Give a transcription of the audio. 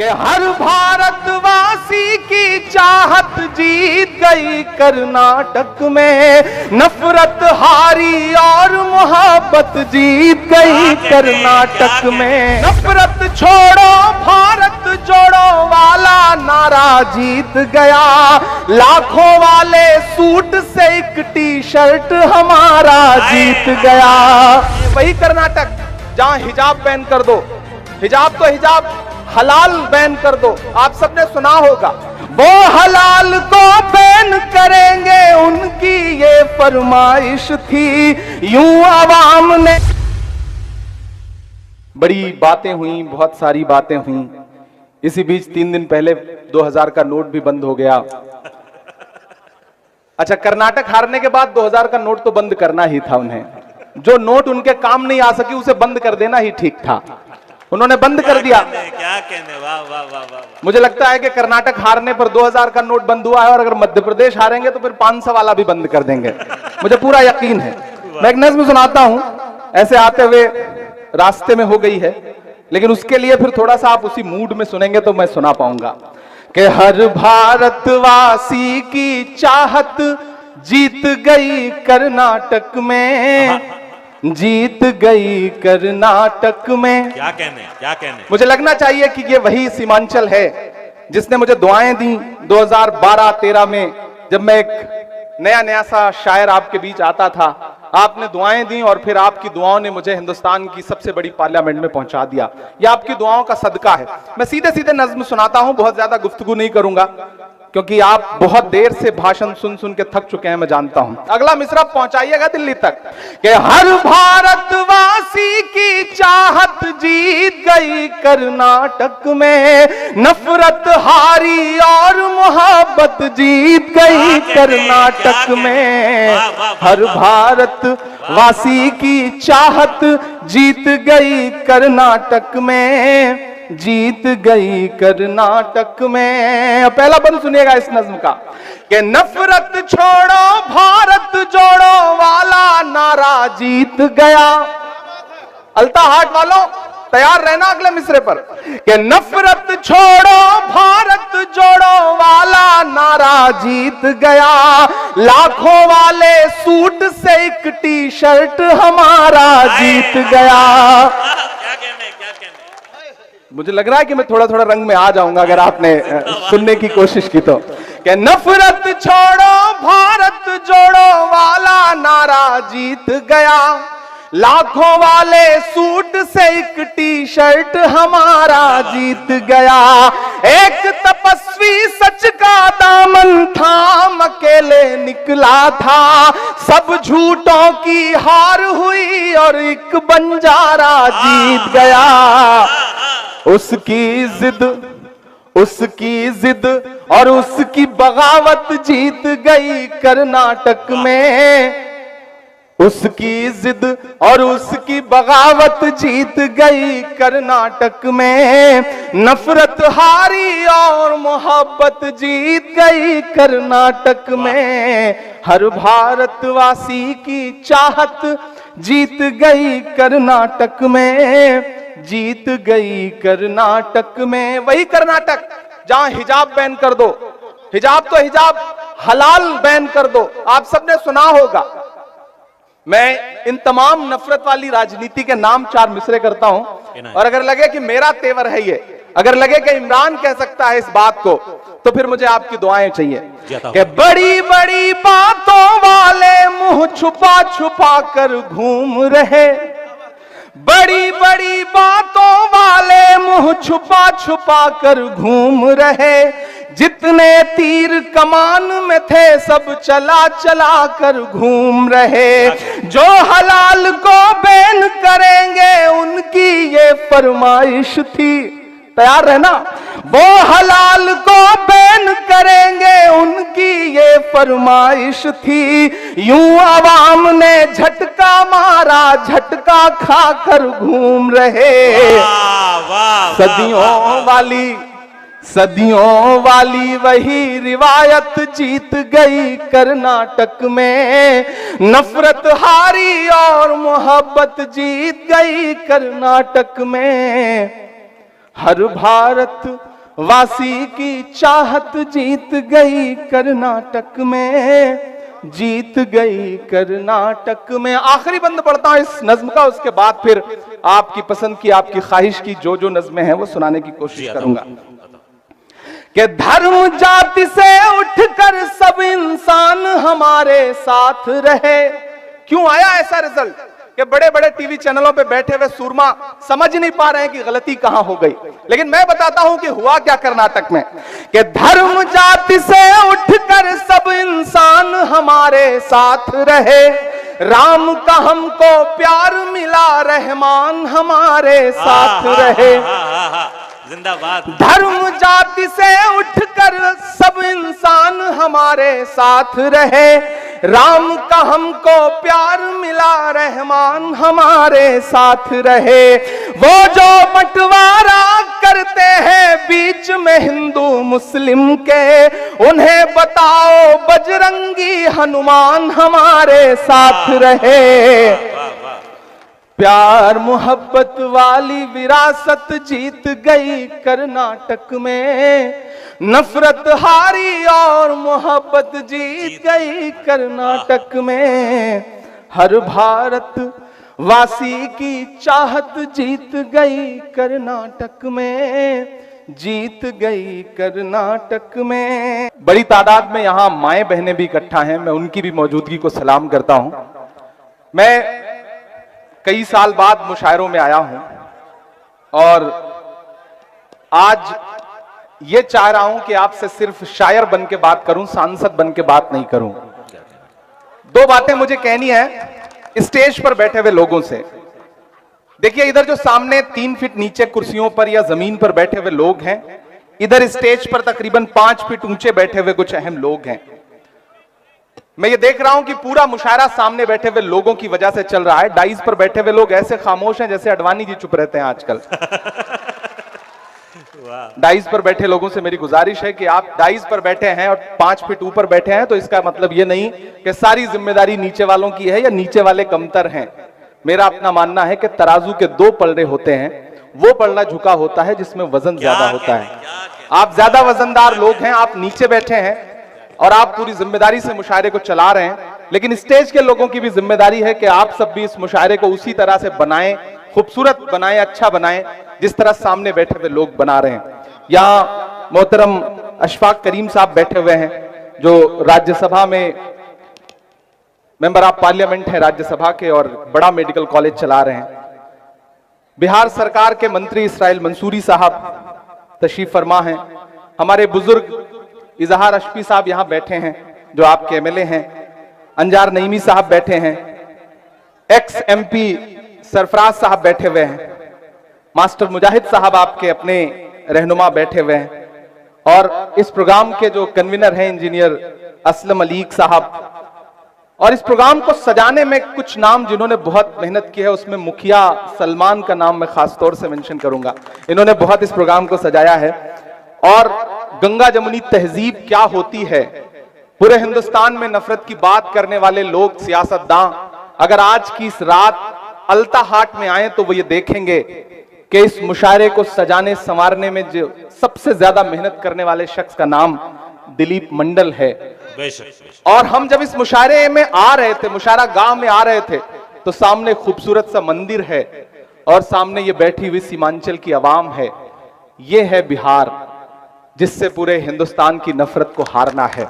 कि हर भारतवासी की चाहत जीत गई कर्नाटक में, नफरत हारी और मोहब्बत जीत गई कर्नाटक में। नफरत छोड़ो भारत जोड़ो वाला नारा जीत गया, लाखों वाले सूट से एक टी शर्ट हमारा जीत गया। वही कर्नाटक जहां हिजाब बैन कर दो, हिजाब तो हिजाब हलाल बैन कर दो। आप सबने सुना होगा, वो हलाल को बैन करेंगे उनकी ये फरमाइश थी। यूं आवाम ने बड़ी बातें हुई, बहुत सारी बातें हुई। इसी बीच 3 दिन पहले 2000 का नोट भी बंद हो गया। अच्छा, कर्नाटक हारने के बाद 2000 का नोट तो बंद करना ही था उन्हें। जो नोट उनके काम नहीं आ सकी उसे बंद कर देना ही ठीक था, उन्होंने बंद कर दिया। क्या कहने, वाह वाह वाह वाह। मुझे लगता है कि कर्नाटक हारने पर 2000 का नोट बंद हुआ है, और अगर मध्य प्रदेश हारेंगे तो फिर 500 वाला भी बंद कर देंगे, मुझे पूरा यकीन है। मैं एक नज़्म सुनाता हूं, ऐसे आते हुए रास्ते में हो गई है, लेकिन उसके लिए फिर थोड़ा सा आप उसी मूड में सुनेंगे तो मैं सुना पाऊंगा। कि हर भारतवासी की चाहत जीत गई कर्नाटक में, जीत गई कर्नाटक में। क्या कहने, क्या कहने। मुझे लगना चाहिए कि ये वही सीमांचल है जिसने मुझे दुआएं दी 2012-13 में, जब मैं एक नया सा शायर आपके बीच आता था। आपने दुआएं दी और फिर आपकी दुआओं ने मुझे हिंदुस्तान की सबसे बड़ी पार्लियामेंट में पहुंचा दिया। यह आपकी दुआओं का सदका है। मैं सीधे सीधे नज्म सुनाता हूं, बहुत ज्यादा गुफ्तगू नहीं करूंगा क्योंकि आप बहुत देर से भाषण सुन सुन के थक चुके हैं, मैं जानता हूं। अगला मिसरा पहुंचाइएगा दिल्ली तक कि हर भारतवासी की चाहत जीत गई कर्नाटक में, नफरत हारी और मोहब्बत जीत गई कर्नाटक में। हर भारतवासी की चाहत जीत गई कर्नाटक में, जीत गई कर्नाटक में। पहला बंद सुनिएगा इस नज्म का कि नफरत छोड़ो भारत जोड़ो वाला नारा जीत गया। अल्ता हाट वालों तैयार रहना अगले मिसरे पर कि नफरत छोड़ो भारत जोड़ो वाला नारा जीत गया, लाखों वाले सूट से एक टी शर्ट हमारा जीत गया। मुझे लग रहा है कि मैं थोड़ा थोड़ा रंग में आ जाऊंगा अगर आपने सुनने की कोशिश की तो। कि नफरत छोड़ो भारत जोड़ो वाला नारा जीत गया, लाखों वाले सूट से एक टी शर्ट हमारा जीत गया। एक तपस्वी सच का दामन थाम अकेले निकला था, सब झूठों की हार हुई और एक बंजारा जीत गया। उसकी जिद और उसकी बगावत जीत गई कर्नाटक में, उसकी जिद और उसकी बगावत जीत गई कर्नाटक में। नफरत हारी और मोहब्बत जीत गई कर्नाटक में। हर भारतवासी की चाहत जीत गई कर्नाटक में, जीत गई कर्नाटक में। वही कर्नाटक जहां हिजाब बैन कर दो, हिजाब तो हिजाब हलाल बैन कर दो। आप सबने सुना होगा। मैं इन तमाम नफरत वाली राजनीति के नाम 4 मिसरे करता हूं, और अगर लगे कि मेरा तेवर है ये, अगर लगे कि इमरान कह सकता है इस बात को, तो फिर मुझे आपकी दुआएं चाहिए। कि बड़ी बड़ी बातों वाले मुंह छुपा छुपा कर घूम रहे, बड़ी बड़ी बातों वाले मुंह छुपा छुपा कर घूम रहे, जितने तीर कमान में थे सब चला चला कर घूम रहे। जो हलाल को बैन करेंगे उनकी ये फरमाइश थी। तैयार रहना, वो हलाल को बैन करेंगे उनकी ये फरमाइश थी। यूं आवाम ने झटका मारा, झटका खाकर घूम रहे। सदियों वाली वही रिवायत जीत गई कर्नाटक में, नफरत हारी और मोहब्बत जीत गई कर्नाटक में। हर भारत वासी की चाहत जीत गई कर्नाटक में, जीत गई कर्नाटक में। आखिरी बंद पढ़ता हूं इस नज्म का, उसके बाद फिर आपकी पसंद की, आपकी ख्वाहिश की जो जो नज्में हैं वो सुनाने की कोशिश करूंगा। कि धर्म जाति से उठकर सब इंसान हमारे साथ रहे। क्यों आया ऐसा रिजल्ट कि बड़े बड़े टीवी चैनलों पे बैठे हुए सूरमा समझ नहीं पा रहे हैं कि गलती कहां हो गई, लेकिन मैं बताता हूं कि हुआ क्या कर्नाटक में। कि धर्म जाति से उठकर सब इंसान हमारे साथ रहे, राम का हमको प्यार मिला, रहमान हमारे साथ रहे। जिंदाबाद। धर्म जाति से उठकर सब इंसान हमारे साथ रहे, राम का हमको प्यार मिला, रहमान हमारे साथ रहे। वो जो बंटवारा करते हैं बीच में हिंदू मुस्लिम के, उन्हें बताओ बजरंगी हनुमान हमारे साथ रहे। प्यार मोहब्बत वाली विरासत जीत गई कर्नाटक में, नफरत हारी और मोहब्बत जीत गई कर्नाटक में। हर भारत वासी की चाहत जीत गई कर्नाटक में, जीत गई कर्नाटक में। बड़ी तादाद में यहां माएं बहनें भी इकट्ठा हैं, मैं उनकी भी मौजूदगी को सलाम करता हूं। मैं कई साल बाद मुशायरों में आया हूं और आज ये चाह रहा हूं कि आपसे सिर्फ शायर बन के बात करूं, सांसद बन के बात नहीं करूं। दो बातें मुझे कहनी है स्टेज पर बैठे हुए लोगों से। देखिए, इधर जो सामने 3 फीट नीचे कुर्सियों पर या जमीन पर बैठे हुए लोग हैं, इधर स्टेज पर तकरीबन 5 फीट ऊंचे बैठे हुए कुछ अहम लोग हैं। मैं ये देख रहा हूं कि पूरा मुशायरा सामने बैठे हुए लोगों की वजह से चल रहा है। डाइस पर बैठे हुए लोग ऐसे खामोश हैं जैसे अडवाणी जी चुप रहते हैं आजकल। डाइस पर बैठे लोगों से मेरी गुजारिश है कि आप डाइस पर बैठे हैं और 5 फीट ऊपर बैठे हैं तो इसका मतलब ये नहीं कि सारी जिम्मेदारी नीचे वालों की है या नीचे वाले कमतर हैं। मेरा अपना मानना है कि तराजू के 2 पलड़े होते हैं, वो पलड़ा झुका होता है जिसमें वजन ज्यादा होता है। आप ज्यादा वजनदार लोग हैं, आप नीचे बैठे हैं और आप पूरी जिम्मेदारी से मुशायरे को चला रहे हैं, लेकिन स्टेज के लोगों की भी जिम्मेदारी है कि आप सब भी इस मुशायरे को उसी तरह से बनाएं, खूबसूरत बनाएं, अच्छा बनाएं जिस तरह सामने बैठे हुए लोग बना रहे हैं। यहाँ मोहतरम अशफाक करीम साहब बैठे हुए हैं जो राज्यसभा में मेंबर ऑफ पार्लियामेंट है राज्यसभा के और बड़ा मेडिकल कॉलेज चला रहे हैं। बिहार सरकार के मंत्री इसराइल मंसूरी साहब तशरीफ फरमा हैं। हमारे बुजुर्ग इजहार अशफी साहब यहां बैठे हैं जो आपके एमएलए हैं। अंजार नईमी साहब बैठे हैं। एक्स एमपी सरफराज साहब बैठे हुए हैं। मास्टर मुजाहिद साहब आपके अपने रहनुमा बैठे हुए हैं और इस प्रोग्राम के जो कन्वीनर हैं इंजीनियर असलम अलीक साहब। और इस प्रोग्राम को सजाने में कुछ नाम जिन्होंने बहुत मेहनत की है, उसमें मुखिया सलमान का नाम मैं खास तौर से मेंशन करूंगा। इन्होंने बहुत इस प्रोग्राम को सजाया है। और गंगा जमुनी तहजीब क्या होती है, पूरे हिंदुस्तान में नफरत की बात करने वाले लोग, सियासतदां अगर आज की इस रात अलता हाट में आए तो वो ये देखेंगे कि इस मुशायरे को सजाने संवारने में जो सबसे ज्यादा मेहनत करने वाले शख्स का नाम दिलीप मंडल है। और हम जब इस मुशायरे में आ रहे थे, मुशायरा गांव में आ रहे थे, तो सामने खूबसूरत सा मंदिर है और सामने ये बैठी हुई सीमांचल की आवाम है। ये है बिहार जिससे पूरे हिंदुस्तान की नफरत को हारना है।